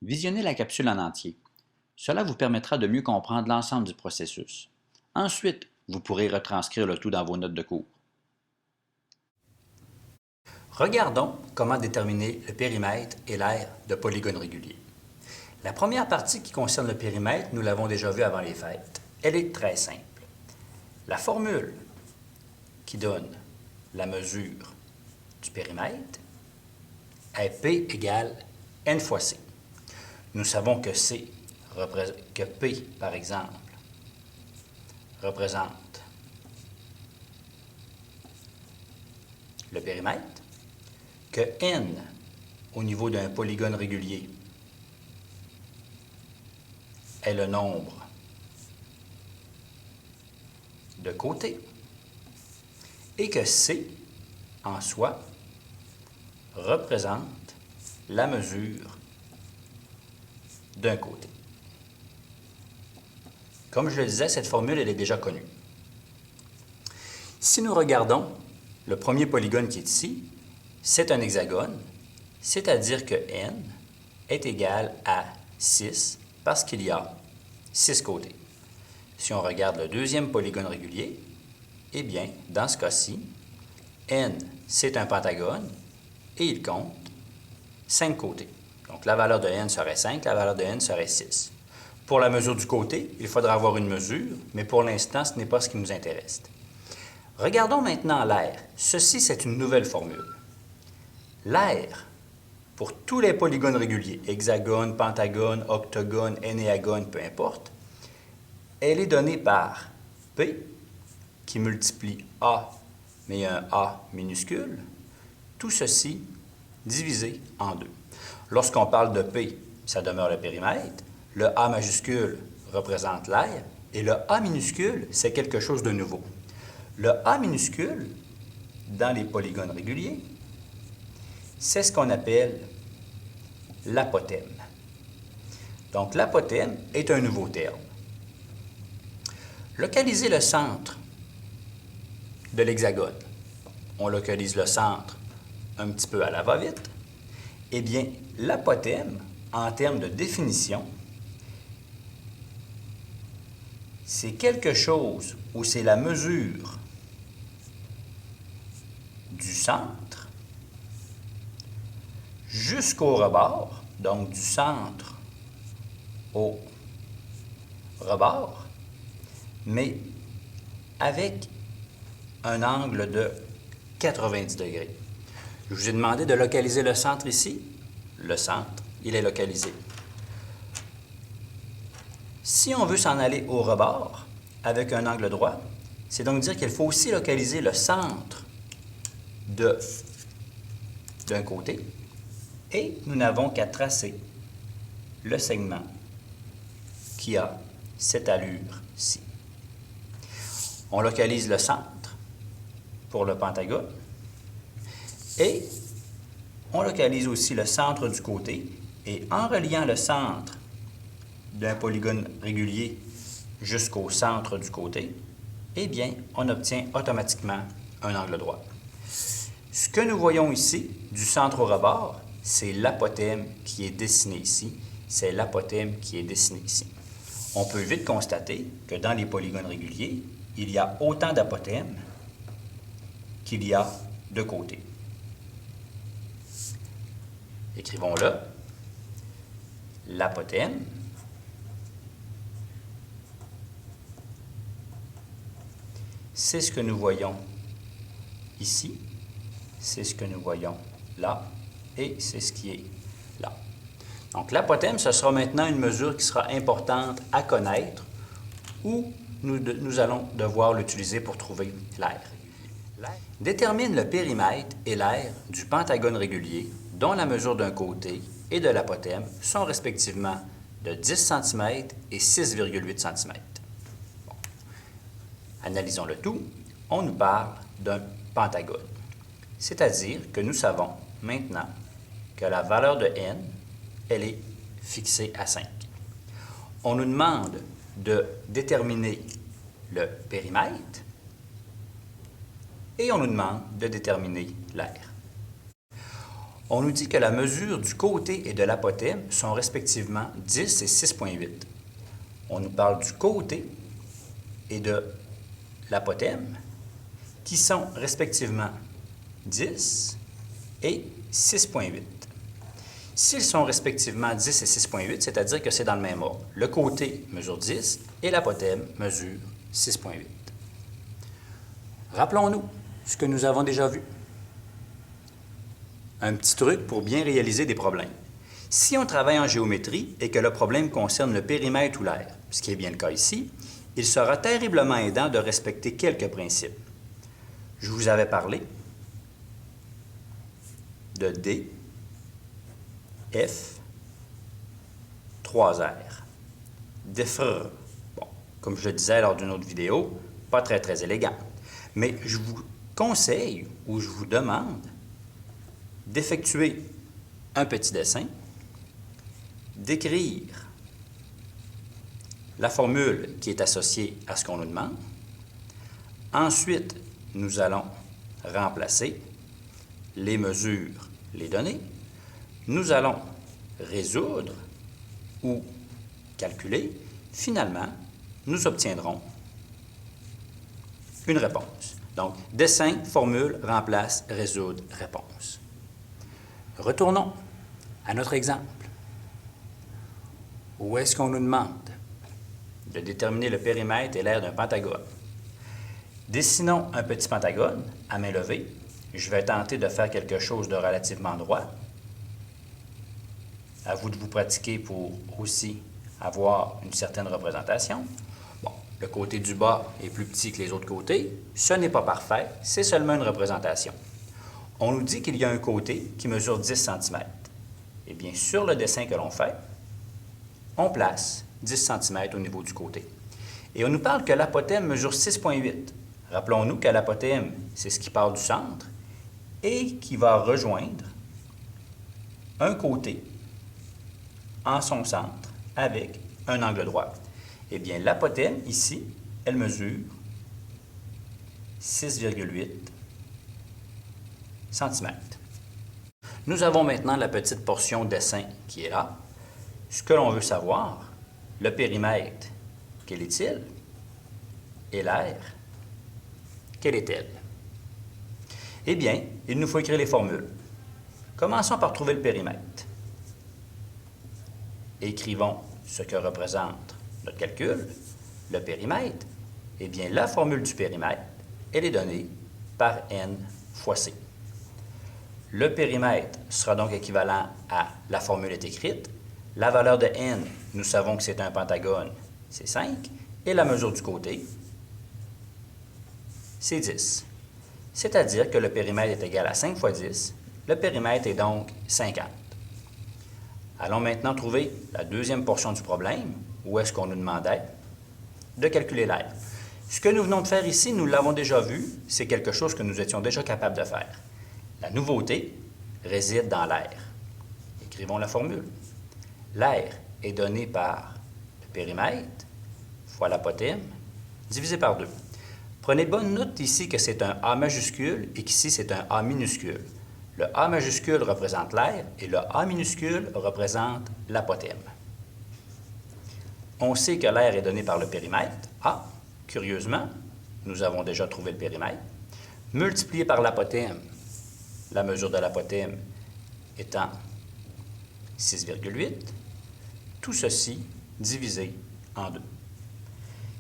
Visionnez la capsule en entier. Cela vous permettra de mieux comprendre l'ensemble du processus. Ensuite, vous pourrez retranscrire le tout dans vos notes de cours. Regardons comment déterminer le périmètre et l'aire de polygones réguliers. La première partie qui concerne le périmètre, nous l'avons déjà vu avant les fêtes. Elle est très simple. La formule qui donne la mesure du périmètre est P égale N fois C. Nous savons que P, par exemple, représente le périmètre, que N, au niveau d'un polygone régulier, est le nombre de côtés, et que C, en soi, représente la mesure d'un côté. Comme je le disais, cette formule, elle est déjà connue. Si nous regardons le premier polygone qui est ici, c'est un hexagone, c'est-à-dire que n est égal à 6 parce qu'il y a 6 côtés. Si on regarde le deuxième polygone régulier, eh bien, dans ce cas-ci, n, c'est un pentagone et il compte 5 côtés. Donc, la valeur de n serait 5, la valeur de n serait 6. Pour la mesure du côté, il faudra avoir une mesure, mais pour l'instant, ce n'est pas ce qui nous intéresse. Regardons maintenant l'aire. Ceci, c'est une nouvelle formule. L'aire, pour tous les polygones réguliers, hexagone, pentagone, octogone, énéagone, peu importe, elle est donnée par P, qui multiplie A, mais un A minuscule, tout ceci divisé en 2. Lorsqu'on parle de P, ça demeure le périmètre, le A majuscule représente l'aire, et le A minuscule, c'est quelque chose de nouveau. Le A minuscule, dans les polygones réguliers, c'est ce qu'on appelle l'apothème. Donc, l'apothème est un nouveau terme. Localiser le centre de l'hexagone. On localise le centre un petit peu à la va-vite. Eh bien, l'apothème, en termes de définition, c'est quelque chose où c'est la mesure du centre jusqu'au rebord, donc du centre au rebord, mais avec un angle de 90 degrés. Je vous ai demandé de localiser le centre ici. Le centre, il est localisé. Si on veut s'en aller au rebord avec un angle droit, c'est donc dire qu'il faut aussi localiser le centre d'un côté et nous n'avons qu'à tracer le segment qui a cette allure-ci. On localise le centre pour le pentagone et on localise aussi le centre du côté et en reliant le centre d'un polygone régulier jusqu'au centre du côté, eh bien, on obtient automatiquement un angle droit. Ce que nous voyons ici, du centre au rebord, c'est l'apothème qui est dessiné ici. C'est l'apothème qui est dessiné ici. On peut vite constater que dans les polygones réguliers, il y a autant d'apothèmes qu'il y a de côtés. Écrivons-le. L'apothème c'est ce que nous voyons ici, c'est ce que nous voyons là, et c'est ce qui est là. Donc, l'apothème, ce sera maintenant une mesure qui sera importante à connaître où nous allons devoir l'utiliser pour trouver l'aire. Détermine le périmètre et l'aire du pentagone régulier dont la mesure d'un côté et de l'apothème sont respectivement de 10 cm et 6,8 cm. Bon. Analysons le tout. On nous parle d'un pentagone. C'est-à-dire que nous savons maintenant que la valeur de n, elle est fixée à 5. On nous demande de déterminer le périmètre et on nous demande de déterminer l'aire. On nous dit que la mesure du côté et de l'apothème sont respectivement 10 et 6,8. On nous parle du côté et de l'apothème qui sont respectivement 10 et 6,8. S'ils sont respectivement 10 et 6,8, c'est-à-dire que c'est dans le même ordre. Le côté mesure 10 et l'apothème mesure 6,8. Rappelons-nous ce que nous avons déjà vu. Un petit truc pour bien réaliser des problèmes. Si on travaille en géométrie et que le problème concerne le périmètre ou l'aire, ce qui est bien le cas ici, il sera terriblement aidant de respecter quelques principes. Je vous avais parlé de D, F, 3R. D'Fr, bon, comme je le disais lors d'une autre vidéo, pas très élégant. Mais je vous conseille ou je vous demande d'effectuer un petit dessin, d'écrire la formule qui est associée à ce qu'on nous demande. Ensuite, nous allons remplacer les mesures, les données. Nous allons résoudre ou calculer. Finalement, nous obtiendrons une réponse. Donc, dessin, formule, remplace, résoudre, réponse. Retournons à notre exemple. Où est-ce qu'on nous demande de déterminer le périmètre et l'aire d'un pentagone? Dessinons un petit pentagone à main levée. Je vais tenter de faire quelque chose de relativement droit. À vous de vous pratiquer pour aussi avoir une certaine représentation. Bon, le côté du bas est plus petit que les autres côtés. Ce n'est pas parfait, c'est seulement une représentation. On nous dit qu'il y a un côté qui mesure 10 cm. Eh bien, sur le dessin que l'on fait, on place 10 cm au niveau du côté. Et on nous parle que l'apothème mesure 6,8. Rappelons-nous que l'apothème, c'est ce qui part du centre et qui va rejoindre un côté en son centre avec un angle droit. Eh bien, l'apothème, ici, elle mesure 6,8 cm. Nous avons maintenant la petite portion dessin qui est là. Ce que l'on veut savoir, le périmètre, quel est-il? Et l'aire, quelle est-elle? Eh bien, il nous faut écrire les formules. Commençons par trouver le périmètre. Écrivons ce que représente notre calcul, le périmètre. Eh bien, la formule du périmètre, elle est donnée par n fois c. Le périmètre sera donc équivalent à la formule est écrite. La valeur de n, nous savons que c'est un pentagone, c'est 5. Et la mesure du côté, c'est 10. C'est-à-dire que le périmètre est égal à 5 fois 10. Le périmètre est donc 50. Allons maintenant trouver la deuxième portion du problème, où est-ce qu'on nous demandait de calculer l'aire. Ce que nous venons de faire ici, nous l'avons déjà vu, c'est quelque chose que nous étions déjà capables de faire. La nouveauté réside dans l'aire. Écrivons la formule. L'aire est donnée par le périmètre fois l'apothème divisé par 2. Prenez bonne note ici que c'est un A majuscule et qu'ici c'est un A minuscule. Le A majuscule représente l'aire et le A minuscule représente l'apothème. On sait que l'aire est donnée par le périmètre. Ah, curieusement, nous avons déjà trouvé le périmètre. Multiplié par l'apothème, la mesure de l'apothème étant 6,8, tout ceci divisé en 2.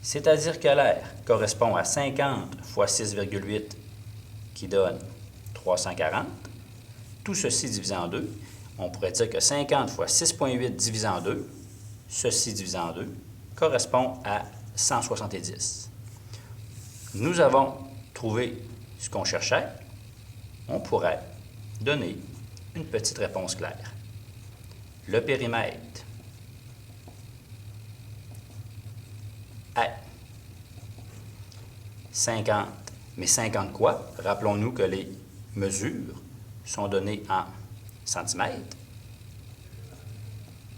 C'est-à-dire que l'aire correspond à 50 fois 6,8 qui donne 340. Tout ceci divisé en 2. On pourrait dire que 50 fois 6,8 divisé en 2, ceci divisé en 2, correspond à 170. Nous avons trouvé ce qu'on cherchait. On pourrait donner une petite réponse claire. Le périmètre est 50. Mais 50 quoi? Rappelons-nous que les mesures sont données en centimètres.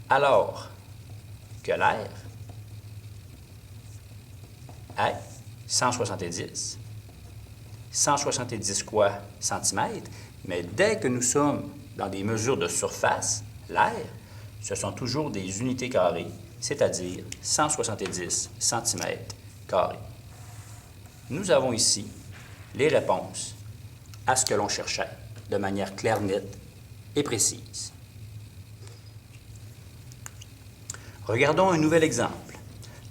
Alors que l'aire est 170. 170 quoi? Centimètres. Mais dès que nous sommes dans des mesures de surface, l'air, ce sont toujours des unités carrées, c'est-à-dire 170 cm². Nous avons ici les réponses à ce que l'on cherchait de manière claire, nette et précise. Regardons un nouvel exemple.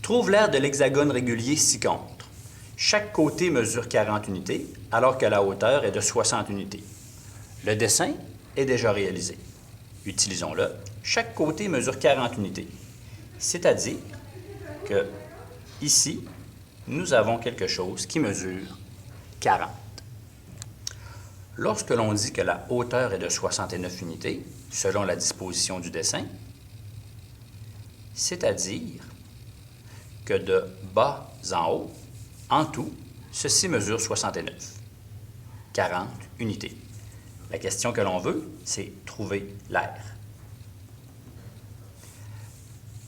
Trouve l'aire de l'hexagone régulier ci-contre. Chaque côté mesure 40 unités, alors que la hauteur est de 60 unités. Le dessin est déjà réalisé. Utilisons-le. Chaque côté mesure 40 unités. C'est-à-dire que ici, nous avons quelque chose qui mesure 40. Lorsque l'on dit que la hauteur est de 69 unités, selon la disposition du dessin, c'est-à-dire que de bas en haut, en tout, ceci mesure 69, 40 unités. La question que l'on veut, c'est trouver l'aire.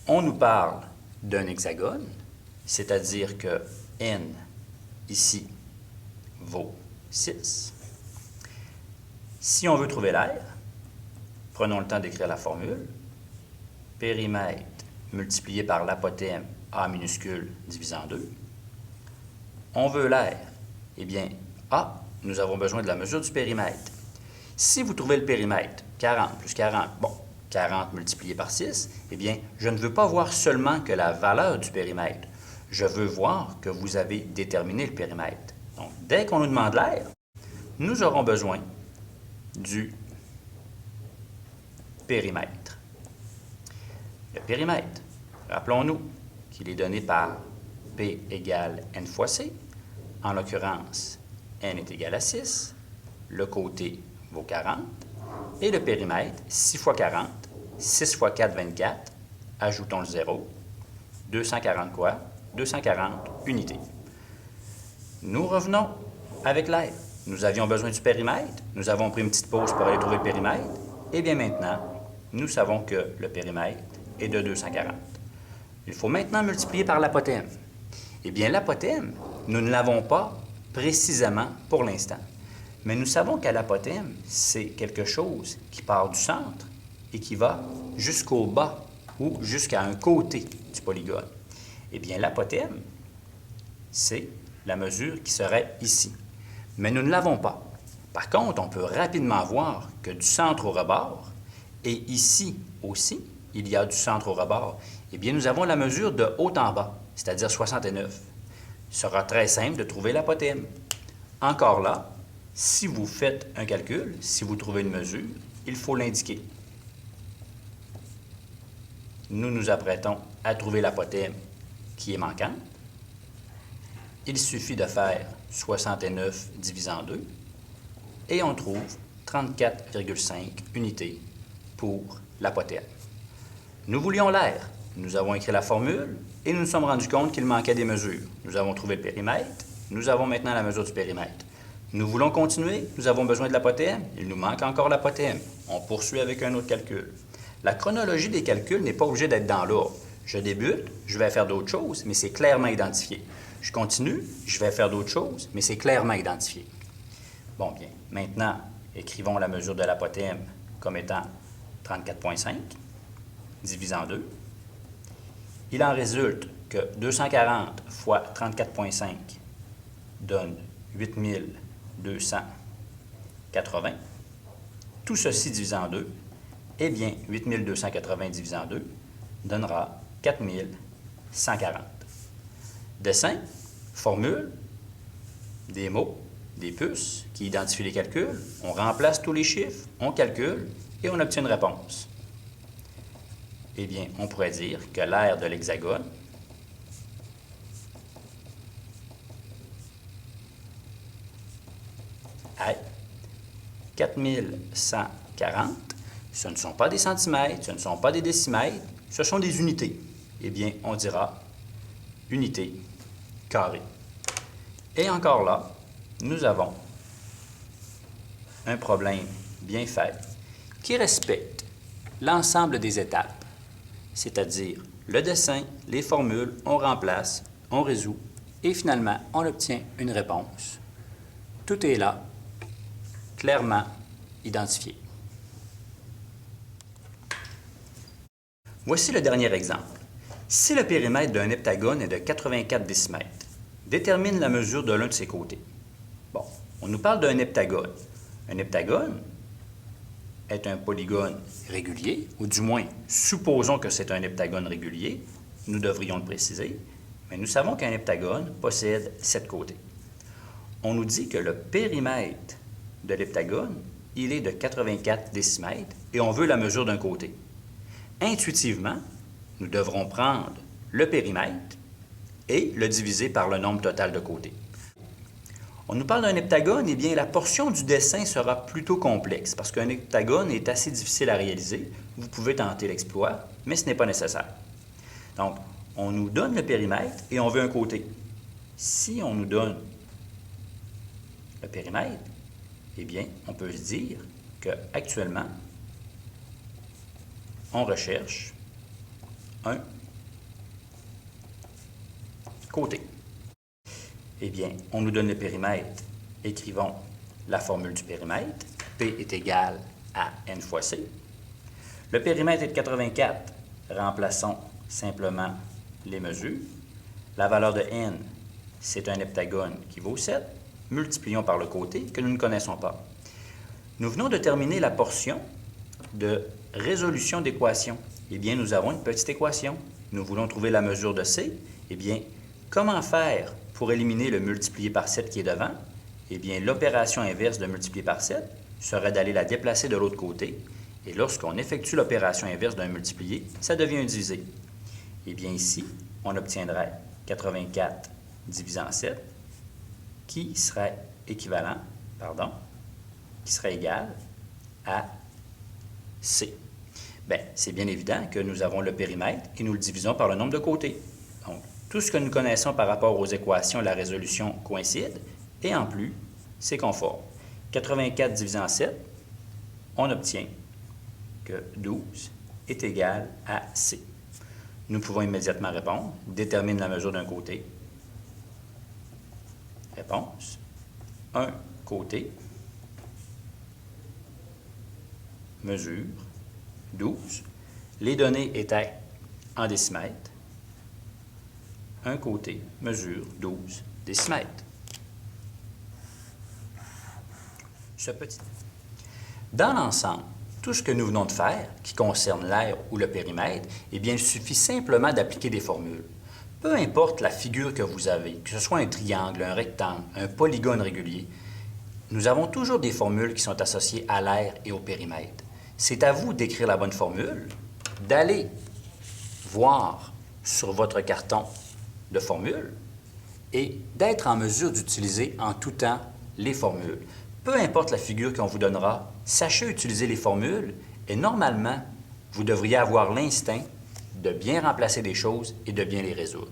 On nous parle d'un hexagone, c'est-à-dire que n, ici, vaut 6. Si on veut trouver l'aire, prenons le temps d'écrire la formule. Périmètre multiplié par l'apothème A minuscule divisé en 2. On veut l'aire. Eh bien, A, nous avons besoin de la mesure du périmètre. Si vous trouvez le périmètre, 40 plus 40, bon, 40 multiplié par 6, eh bien, je ne veux pas voir seulement que la valeur du périmètre. Je veux voir que vous avez déterminé le périmètre. Donc, dès qu'on nous demande l'aire, nous aurons besoin du périmètre. Le périmètre, rappelons-nous qu'il est donné par P égale N fois C. En l'occurrence, N est égal à 6. Le côté vaut 40. Et le périmètre, 6 fois 40, 6 fois 4, 24. Ajoutons le 0. 240 quoi? 240 unités. Nous revenons avec l'aire. Nous avions besoin du périmètre. Nous avons pris une petite pause pour aller trouver le périmètre. Et bien maintenant, nous savons que le périmètre est de 240. Il faut maintenant multiplier par l'apothème. Eh bien, l'apothème, nous ne l'avons pas précisément pour l'instant. Mais nous savons qu'à l'apothème, c'est quelque chose qui part du centre et qui va jusqu'au bas ou jusqu'à un côté du polygone. Eh bien, l'apothème, c'est la mesure qui serait ici. Mais nous ne l'avons pas. Par contre, on peut rapidement voir que du centre au rebord, et ici aussi, il y a du centre au rebord, eh bien, nous avons la mesure de haut en bas, c'est-à-dire 69. Il sera très simple de trouver l'apothème. Encore là, si vous faites un calcul, si vous trouvez une mesure, il faut l'indiquer. Nous nous apprêtons à trouver l'apothème qui est manquante. Il suffit de faire 69 divisé en 2 et on trouve 34,5 unités pour l'apothème. Nous voulions l'aire. Nous avons écrit la formule et nous nous sommes rendus compte qu'il manquait des mesures. Nous avons trouvé le périmètre. Nous avons maintenant la mesure du périmètre. Nous voulons continuer. Nous avons besoin de l'apothème. Il nous manque encore l'apothème. On poursuit avec un autre calcul. La chronologie des calculs n'est pas obligée d'être dans l'ordre. Je débute, je vais faire d'autres choses, mais c'est clairement identifié. Je continue, je vais faire d'autres choses, mais c'est clairement identifié. Bon, bien. Maintenant, écrivons la mesure de l'apothème comme étant 34,5 divisé en 2. Il en résulte que 240 fois 34,5 donne 8280. Tout ceci divisé en 2, eh bien, 8280 divisé en 2 donnera 4140. Dessin, formule, des mots, des puces qui identifient les calculs. On remplace tous les chiffres, on calcule et on obtient une réponse. Eh bien, on pourrait dire que l'aire de l'hexagone est 4140. Ce ne sont pas des centimètres, ce ne sont pas des décimètres, ce sont des unités. Eh bien, on dira unité carrée. Et encore là, nous avons un problème bien fait qui respecte l'ensemble des étapes, c'est-à-dire le dessin, les formules, on remplace, on résout et finalement, on obtient une réponse. Tout est là, clairement identifié. Voici le dernier exemple. Si le périmètre d'un heptagone est de 84 décimètres, détermine la mesure de l'un de ses côtés. Bon, on nous parle d'un heptagone. Un heptagone est un polygone régulier, ou du moins, supposons que c'est un heptagone régulier, nous devrions le préciser, mais nous savons qu'un heptagone possède 7 côtés. On nous dit que le périmètre de l'heptagone, il est de 84 décimètres et on veut la mesure d'un côté. Intuitivement, nous devrons prendre le périmètre et le diviser par le nombre total de côtés. On nous parle d'un heptagone, eh bien la portion du dessin sera plutôt complexe parce qu'un heptagone est assez difficile à réaliser. Vous pouvez tenter l'exploit, mais ce n'est pas nécessaire. Donc, on nous donne le périmètre et on veut un côté. Si on nous donne le périmètre, eh bien, on peut se dire qu'actuellement, on recherche un côté. Eh bien, on nous donne le périmètre. Écrivons la formule du périmètre. P est égal à n fois c. Le périmètre est de 84. Remplaçons simplement les mesures. La valeur de n, c'est un heptagone qui vaut 7. Multiplions par le côté que nous ne connaissons pas. Nous venons de terminer la portion de résolution d'équation. Eh bien, nous avons une petite équation. Nous voulons trouver la mesure de c. Eh bien, comment faire pour éliminer le multiplié par 7 qui est devant? Eh bien, l'opération inverse de multiplier par 7 serait d'aller la déplacer de l'autre côté. Et lorsqu'on effectue l'opération inverse d'un multiplié, ça devient un divisé. Eh bien, ici, on obtiendrait 84 divisé en 7 qui serait équivalent, qui serait égal à C. Bien, c'est bien évident que nous avons le périmètre et nous le divisons par le nombre de côtés. Donc, tout ce que nous connaissons par rapport aux équations, la résolution coïncide, et en plus, c'est conforme. 84 divisé en 7, on obtient que 12 est égal à C. Nous pouvons immédiatement répondre. Détermine la mesure d'un côté. Réponse. Un côté. Mesure. 12. Les données étaient en décimètres. Un côté mesure 12 décimètres. Dans l'ensemble, tout ce que nous venons de faire, qui concerne l'aire ou le périmètre, eh bien, il suffit simplement d'appliquer des formules. Peu importe la figure que vous avez, que ce soit un triangle, un rectangle, un polygone régulier, nous avons toujours des formules qui sont associées à l'aire et au périmètre. C'est à vous d'écrire la bonne formule, d'aller voir sur votre carton de formules et d'être en mesure d'utiliser en tout temps les formules. Peu importe la figure qu'on vous donnera, sachez utiliser les formules et normalement, vous devriez avoir l'instinct de bien remplacer des choses et de bien les résoudre.